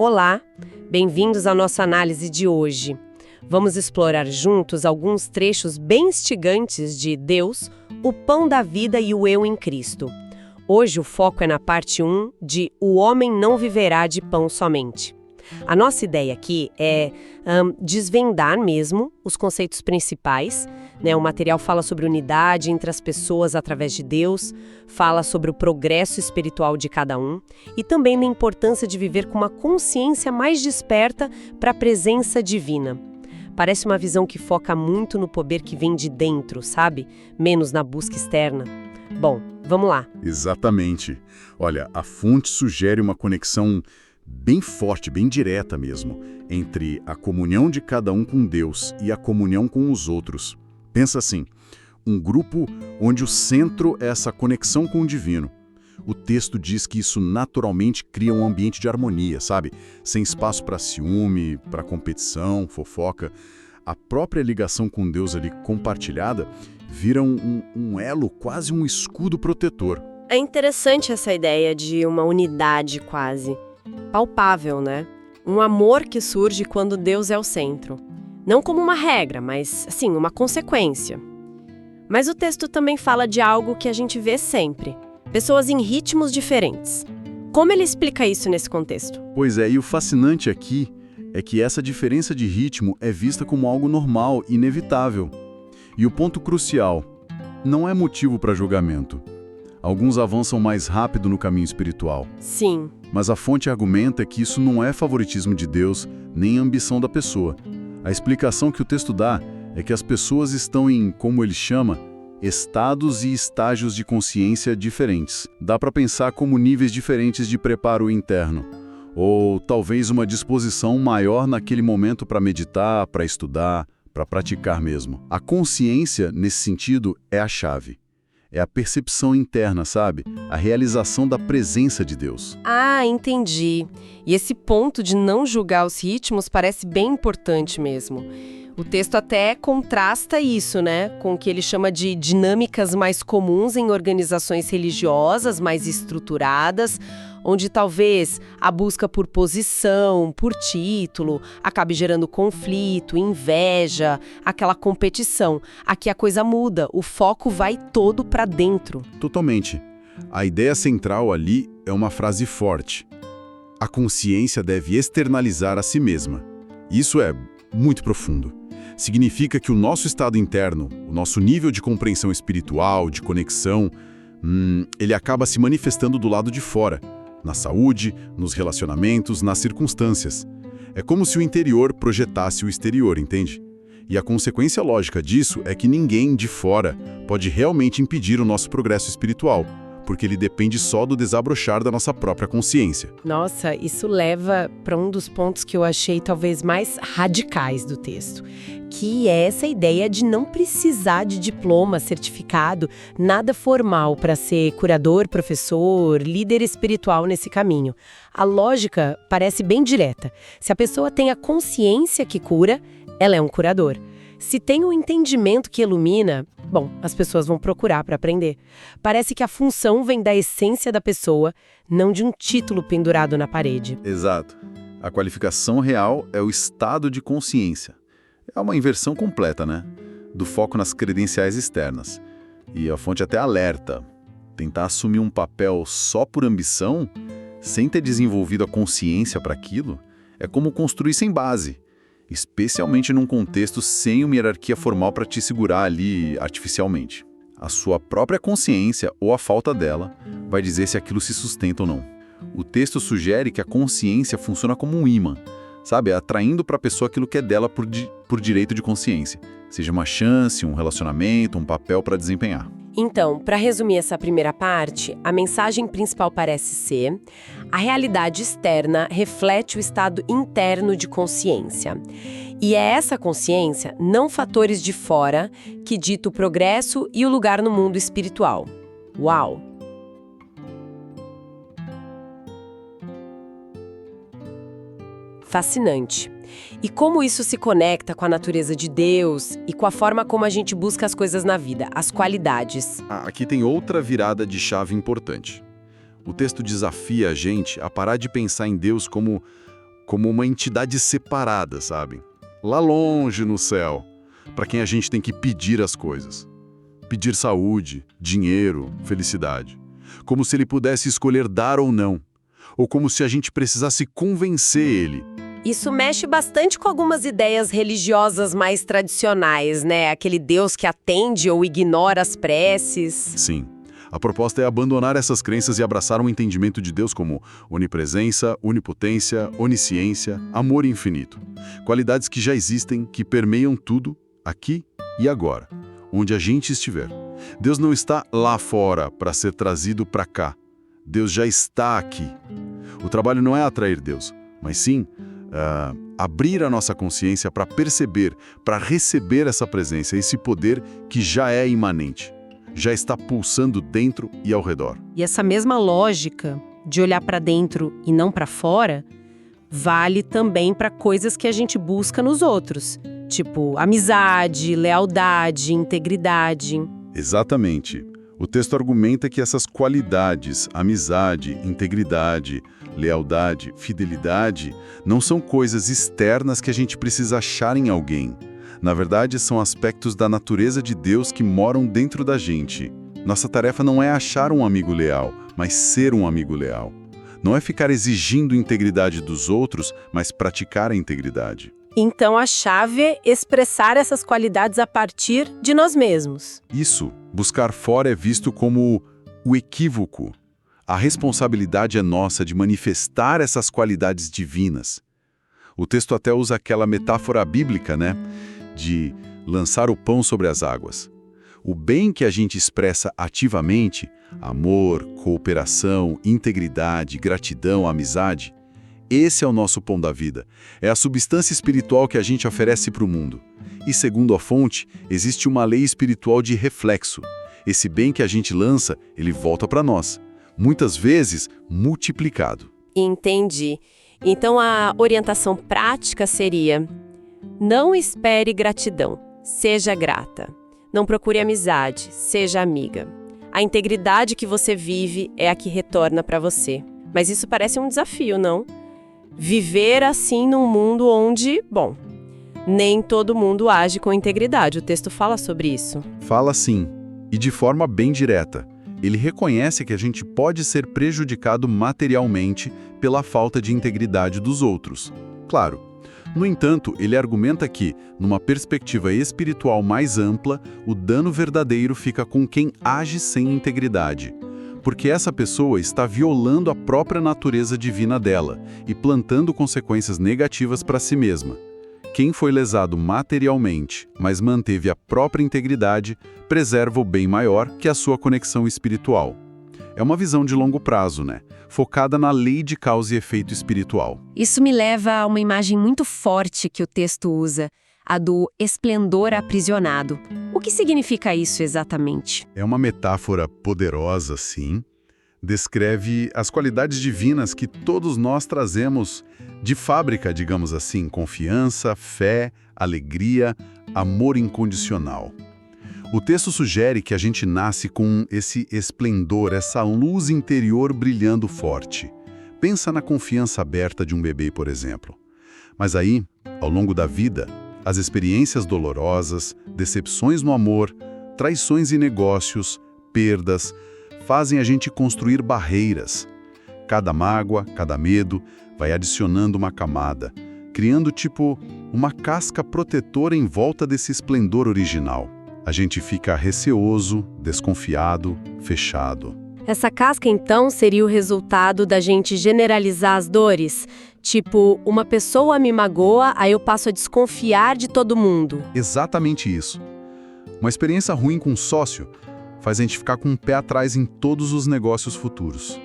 Olá, bem-vindos à nossa análise de hoje. Vamos explorar juntos alguns trechos bem instigantes de Deus, o pão da vida e o eu em Cristo. Hoje o foco é na parte 1 de O homem não viverá de pão somente. A nossa ideia aqui é desvendar mesmo os conceitos principais, né? O material fala sobre unidade entre as pessoas através de Deus, fala sobre o progresso espiritual de cada um e também da importância de viver com uma consciência mais desperta para a presença divina. Parece uma visão que foca muito no poder que vem de dentro, sabe? Menos na busca externa. Bom, vamos lá. Exatamente. Olha, a fonte sugere uma conexão bem forte, bem direta mesmo, entre a comunhão de cada um com Deus e a comunhão com os outros. Pensa assim, um grupo onde o centro é essa conexão com o divino. O texto diz que isso naturalmente cria um ambiente de harmonia, sabe? Sem espaço para ciúme, para competição, fofoca. A própria ligação com Deus ali compartilhada vira um elo, quase um escudo protetor. É interessante essa ideia de uma unidade quase palpável, né? Um amor que surge quando Deus é o centro. Não como uma regra, mas, assim, uma consequência. Mas o texto também fala de algo que a gente vê sempre. Pessoas em ritmos diferentes. Como ele explica isso nesse contexto? Pois é, e o fascinante aqui é que essa diferença de ritmo é vista como algo normal, inevitável. E o ponto crucial, não é motivo para julgamento. Alguns avançam mais rápido no caminho espiritual. Sim. Mas a fonte argumenta que isso não é favoritismo de Deus, nem ambição da pessoa. A explicação que o texto dá é que as pessoas estão em, como ele chama, estados e estágios de consciência diferentes. Dá para pensar como níveis diferentes de preparo interno. Ou talvez uma disposição maior naquele momento para meditar, para estudar, para praticar mesmo. A consciência, nesse sentido, é a chave. É a percepção interna, sabe? A realização da presença de Deus. Ah, entendi. E esse ponto de não julgar os ritmos parece bem importante mesmo. O texto até contrasta isso, né, com o que ele chama de dinâmicas mais comuns em organizações religiosas mais estruturadas, onde talvez a busca por posição, por título, acabe gerando conflito, inveja, aquela competição. Aqui a coisa muda, o foco vai todo para dentro. Totalmente. A ideia central ali é uma frase forte. A consciência deve externalizar a si mesma. Isso é muito profundo. Significa que o nosso estado interno, o nosso nível de compreensão espiritual, de conexão, ele acaba se manifestando do lado de fora, na saúde, nos relacionamentos, nas circunstâncias. É como se o interior projetasse o exterior, entende? E a consequência lógica disso é que ninguém de fora pode realmente impedir o nosso progresso espiritual, porque ele depende só do desabrochar da nossa própria consciência. Nossa, isso leva para um dos pontos que eu achei talvez mais radicais do texto, que é essa ideia de não precisar de diploma, certificado, nada formal para ser curador, professor, líder espiritual nesse caminho. A lógica parece bem direta. Se a pessoa tem a consciência que cura, ela é um curador. Se tem um entendimento que ilumina, bom, as pessoas vão procurar para aprender. Parece que a função vem da essência da pessoa, não de um título pendurado na parede. Exato. A qualificação real é o estado de consciência. É uma inversão completa, né? Do foco nas credenciais externas. E a fonte até alerta. Tentar assumir um papel só por ambição, sem ter desenvolvido a consciência para aquilo, é como construir sem base. Especialmente num contexto sem uma hierarquia formal para te segurar ali artificialmente. A sua própria consciência, ou a falta dela, vai dizer se aquilo se sustenta ou não. O texto sugere que a consciência funciona como um ímã, sabe? Atraindo para a pessoa aquilo que é dela por direito de consciência. Seja uma chance, um relacionamento, um papel para desempenhar. Então, para resumir essa primeira parte, a mensagem principal parece ser: a realidade externa reflete o estado interno de consciência. E é essa consciência, não fatores de fora, que dita o progresso e o lugar no mundo espiritual. Uau! Fascinante. E como isso se conecta com a natureza de Deus e com a forma como a gente busca as coisas na vida, as qualidades. Aqui tem outra virada de chave importante. O texto desafia a gente a parar de pensar em Deus como como uma entidade separada, sabe? Lá longe no céu, para quem a gente tem que pedir as coisas. Pedir saúde, dinheiro, felicidade. Como se ele pudesse escolher dar ou não. Ou como se a gente precisasse convencer ele. Isso mexe bastante com algumas ideias religiosas mais tradicionais, né? Aquele Deus que atende ou ignora as preces. Sim. A proposta é abandonar essas crenças e abraçar um entendimento de Deus como onipresença, onipotência, onisciência, amor infinito. Qualidades que já existem, que permeiam tudo, aqui e agora, onde a gente estiver. Deus não está lá fora para ser trazido para cá. Deus já está aqui. O trabalho não é atrair Deus, mas sim abrir a nossa consciência para perceber, para receber essa presença, esse poder que já é imanente, já está pulsando dentro e ao redor. E essa mesma lógica de olhar para dentro e não para fora vale também para coisas que a gente busca nos outros, tipo amizade, lealdade, integridade. Exatamente. O texto argumenta que essas qualidades, amizade, integridade, lealdade, fidelidade, não são coisas externas que a gente precisa achar em alguém. Na verdade, são aspectos da natureza de Deus que moram dentro da gente. Nossa tarefa não é achar um amigo leal, mas ser um amigo leal. Não é ficar exigindo integridade dos outros, mas praticar a integridade. Então a chave é expressar essas qualidades a partir de nós mesmos. Isso, buscar fora é visto como o equívoco. A responsabilidade é nossa de manifestar essas qualidades divinas. O texto até usa aquela metáfora bíblica, né? De lançar o pão sobre as águas. O bem que a gente expressa ativamente, amor, cooperação, integridade, gratidão, amizade, esse é o nosso pão da vida. É a substância espiritual que a gente oferece para o mundo. E segundo a fonte, existe uma lei espiritual de reflexo. Esse bem que a gente lança, ele volta para nós. Muitas vezes, multiplicado. Entendi. Então a orientação prática seria: não espere gratidão, seja grata. Não procure amizade, seja amiga. A integridade que você vive é a que retorna para você. Mas isso parece um desafio, não? Viver assim num mundo onde, bom, nem todo mundo age com integridade. O texto fala sobre isso. Fala sim, e de forma bem direta. Ele reconhece que a gente pode ser prejudicado materialmente pela falta de integridade dos outros. Claro. No entanto, ele argumenta que, numa perspectiva espiritual mais ampla, o dano verdadeiro fica com quem age sem integridade. Porque essa pessoa está violando a própria natureza divina dela e plantando consequências negativas para si mesma. Quem foi lesado materialmente, mas manteve a própria integridade, preserva o bem maior que a sua conexão espiritual. É uma visão de longo prazo, né? Focada na lei de causa e efeito espiritual. Isso me leva a uma imagem muito forte que o texto usa, a do esplendor aprisionado. O que significa isso exatamente? É uma metáfora poderosa, sim. Descreve as qualidades divinas que todos nós trazemos de fábrica, digamos assim, confiança, fé, alegria, amor incondicional. O texto sugere que a gente nasce com esse esplendor, essa luz interior brilhando forte. Pensa na confiança aberta de um bebê, por exemplo. Mas aí, ao longo da vida, as experiências dolorosas, decepções no amor, traições em negócios, perdas, fazem a gente construir barreiras. Cada mágoa, cada medo, vai adicionando uma camada, criando tipo uma casca protetora em volta desse esplendor original. A gente fica receoso, desconfiado, fechado. Essa casca, então, seria o resultado da gente generalizar as dores? Tipo, uma pessoa me magoa, aí eu passo a desconfiar de todo mundo. Exatamente isso. Uma experiência ruim com um sócio faz a gente ficar com um pé atrás em todos os negócios futuros.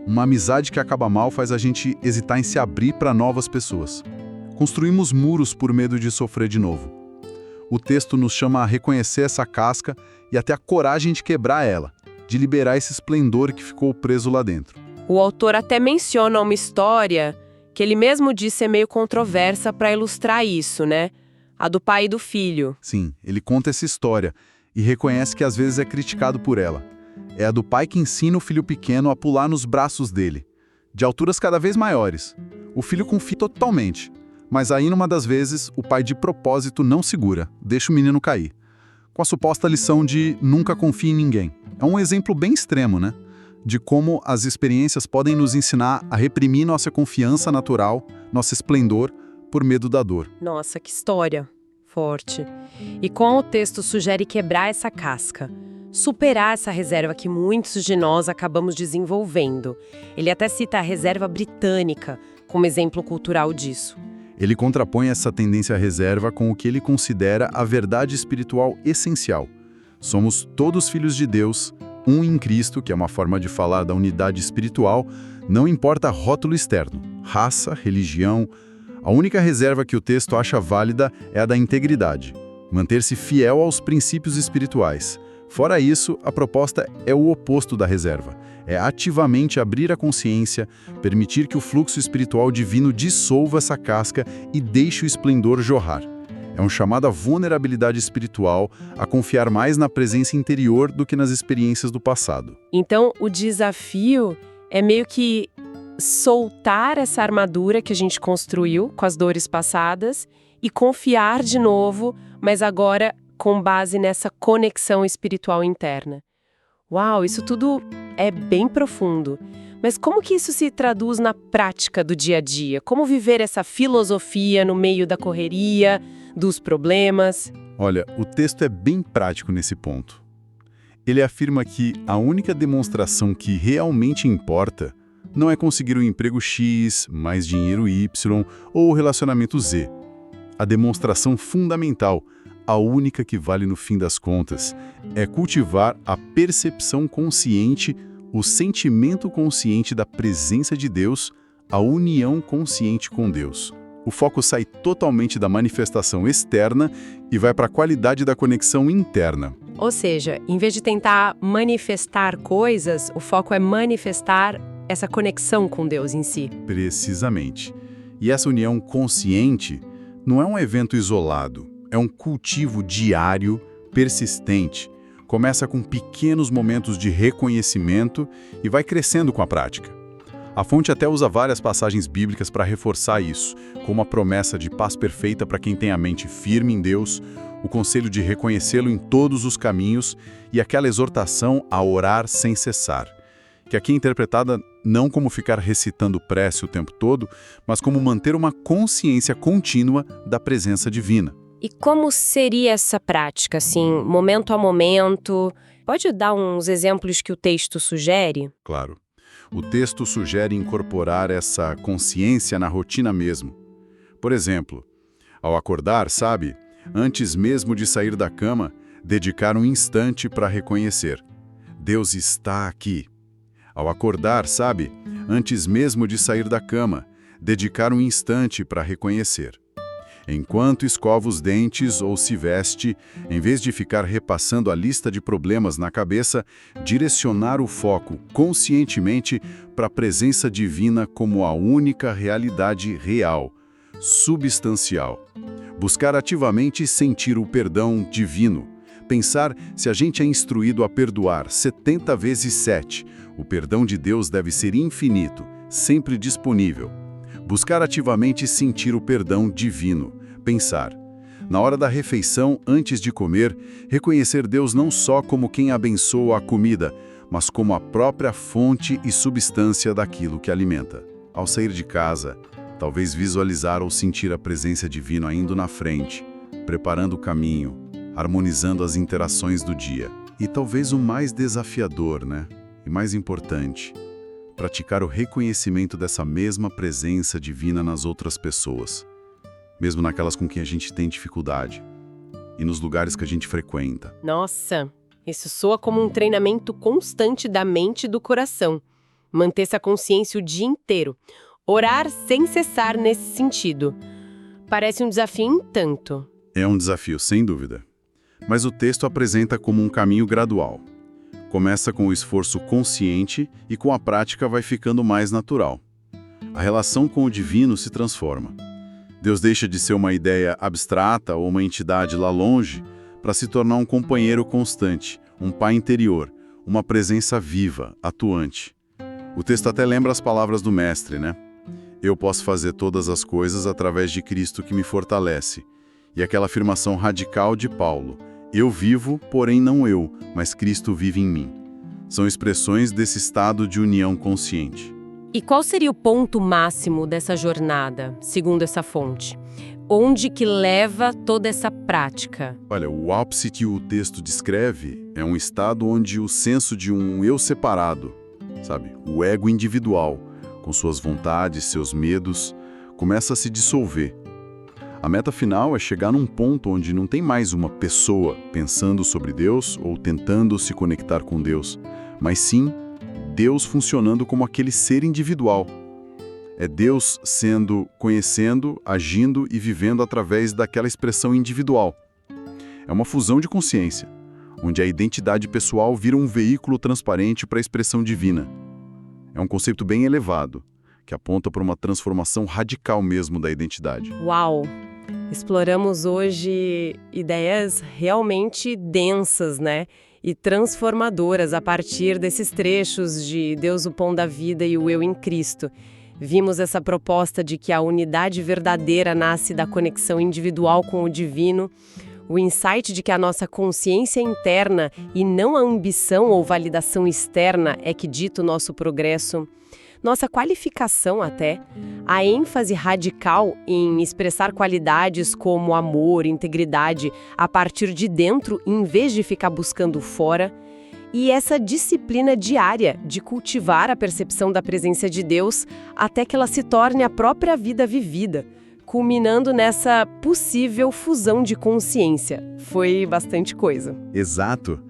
Uma amizade que acaba mal faz a gente hesitar em se abrir para novas pessoas. Construímos muros por medo de sofrer de novo. O texto nos chama a reconhecer essa casca e até a coragem de quebrar ela, de liberar esse esplendor que ficou preso lá dentro. O autor até menciona uma história que ele mesmo disse ser meio controversa para ilustrar isso, né? A do pai e do filho. Sim, ele conta essa história e reconhece que às vezes é criticado por ela. É a do pai que ensina o filho pequeno a pular nos braços dele, de alturas cada vez maiores. O filho confia totalmente, mas aí numa das vezes o pai de propósito não segura, deixa o menino cair. Com a suposta lição de nunca confie em ninguém. É um exemplo bem extremo, né? De como as experiências podem nos ensinar a reprimir nossa confiança natural, nosso esplendor, por medo da dor. Nossa, que história forte. E como o texto sugere quebrar essa casca, superar essa reserva que muitos de nós acabamos desenvolvendo. Ele até cita a reserva britânica como exemplo cultural disso. Ele contrapõe essa tendência à reserva com o que ele considera a verdade espiritual essencial. Somos todos filhos de Deus, um em Cristo, que é uma forma de falar da unidade espiritual, não importa rótulo externo, raça, religião. A única reserva que o texto acha válida é a da integridade, manter-se fiel aos princípios espirituais. Fora isso, a proposta é o oposto da reserva. É ativamente abrir a consciência, permitir que o fluxo espiritual divino dissolva essa casca e deixe o esplendor jorrar. É um chamado à vulnerabilidade espiritual, a confiar mais na presença interior do que nas experiências do passado. Então, o desafio é meio que soltar essa armadura que a gente construiu com as dores passadas e confiar de novo, mas agora com base nessa conexão espiritual interna. Uau, isso tudo é bem profundo. Mas como que isso se traduz na prática do dia a dia? Como viver essa filosofia no meio da correria, dos problemas? Olha, o texto é bem prático nesse ponto. Ele afirma que a única demonstração que realmente importa não é conseguir um emprego X, mais dinheiro Y ou o relacionamento Z. A demonstração fundamental, a única que vale no fim das contas, é cultivar a percepção consciente, o sentimento consciente da presença de Deus, a união consciente com Deus. O foco sai totalmente da manifestação externa e vai para a qualidade da conexão interna. Ou seja, em vez de tentar manifestar coisas, o foco é manifestar essa conexão com Deus em si. Precisamente. E essa união consciente não é um evento isolado, é um cultivo diário, persistente. Começa com pequenos momentos de reconhecimento e vai crescendo com a prática. A fonte até usa várias passagens bíblicas para reforçar isso, como a promessa de paz perfeita para quem tem a mente firme em Deus, o conselho de reconhecê-lo em todos os caminhos e aquela exortação a orar sem cessar, que aqui é interpretada não como ficar recitando prece o tempo todo, mas como manter uma consciência contínua da presença divina. E como seria essa prática, assim, momento a momento? Pode dar uns exemplos que o texto sugere? Claro. O texto sugere incorporar essa consciência na rotina mesmo. Por exemplo, ao acordar, sabe, antes mesmo de sair da cama, dedicar um instante para reconhecer: Deus está aqui. Ao acordar, sabe, antes mesmo de sair da cama, dedicar um instante para reconhecer. Enquanto escova os dentes ou se veste, em vez de ficar repassando a lista de problemas na cabeça, direcionar o foco conscientemente para a presença divina como a única realidade real, substancial. Buscar ativamente sentir o perdão divino. Pensar se a gente é instruído a perdoar 70 vezes 7. O perdão de Deus deve ser infinito, sempre disponível. Buscar ativamente sentir o perdão divino. Pensar. Na hora da refeição, antes de comer, reconhecer Deus não só como quem abençoa a comida, mas como a própria fonte e substância daquilo que alimenta. Ao sair de casa, talvez visualizar ou sentir a presença divina indo na frente, preparando o caminho, harmonizando as interações do dia. E talvez o mais desafiador, E mais importante, praticar o reconhecimento dessa mesma presença divina nas outras pessoas, mesmo naquelas com quem a gente tem dificuldade e nos lugares que a gente frequenta. Nossa, isso soa como um treinamento constante da mente e do coração. Manter essa consciência o dia inteiro. Orar sem cessar nesse sentido. Parece um desafio em tanto. É um desafio, sem dúvida. Mas o texto apresenta como um caminho gradual. Começa com o esforço consciente e com a prática vai ficando mais natural. A relação com o divino se transforma. Deus deixa de ser uma ideia abstrata ou uma entidade lá longe para se tornar um companheiro constante, um pai interior, uma presença viva, atuante. O texto até lembra as palavras do mestre, Eu posso fazer todas as coisas através de Cristo que me fortalece. E aquela afirmação radical de Paulo: eu vivo, porém não eu, mas Cristo vive em mim. São expressões desse estado de união consciente. E qual seria o ponto máximo dessa jornada, segundo essa fonte? Onde que leva toda essa prática? Olha, o ápice que o texto descreve é um estado onde o senso de um eu separado, sabe, o ego individual, com suas vontades, seus medos, começa a se dissolver. A meta final é chegar num ponto onde não tem mais uma pessoa pensando sobre Deus ou tentando se conectar com Deus, mas sim Deus funcionando como aquele ser individual. É Deus conhecendo, agindo e vivendo através daquela expressão individual. É uma fusão de consciência, onde a identidade pessoal vira um veículo transparente para a expressão divina. É um conceito bem elevado, que aponta para uma transformação radical mesmo da identidade. Uau! Exploramos hoje ideias realmente densas, né? E transformadoras a partir desses trechos de Deus, o pão da vida e o eu em Cristo. Vimos essa proposta de que a unidade verdadeira nasce da conexão individual com o divino, o insight de que a nossa consciência interna e não a ambição ou validação externa é que dita o nosso progresso, nossa qualificação até, a ênfase radical em expressar qualidades como amor, integridade, a partir de dentro em vez de ficar buscando fora, e essa disciplina diária de cultivar a percepção da presença de Deus até que ela se torne a própria vida vivida, culminando nessa possível fusão de consciência. Foi bastante coisa. Exato.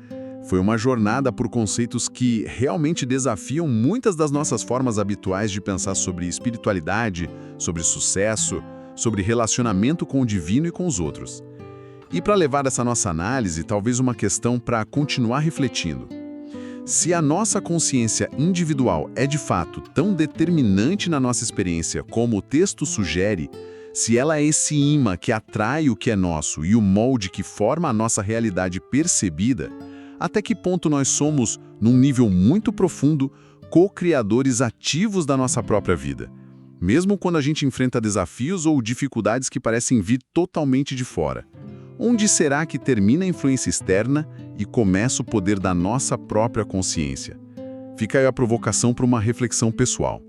Foi uma jornada por conceitos que realmente desafiam muitas das nossas formas habituais de pensar sobre espiritualidade, sobre sucesso, sobre relacionamento com o divino e com os outros. E para levar essa nossa análise, talvez uma questão para continuar refletindo. Se a nossa consciência individual é de fato tão determinante na nossa experiência como o texto sugere, se ela é esse imã que atrai o que é nosso e o molde que forma a nossa realidade percebida, até que ponto nós somos, num nível muito profundo, co-criadores ativos da nossa própria vida, mesmo quando a gente enfrenta desafios ou dificuldades que parecem vir totalmente de fora? Onde será que termina a influência externa e começa o poder da nossa própria consciência? Fica aí a provocação para uma reflexão pessoal.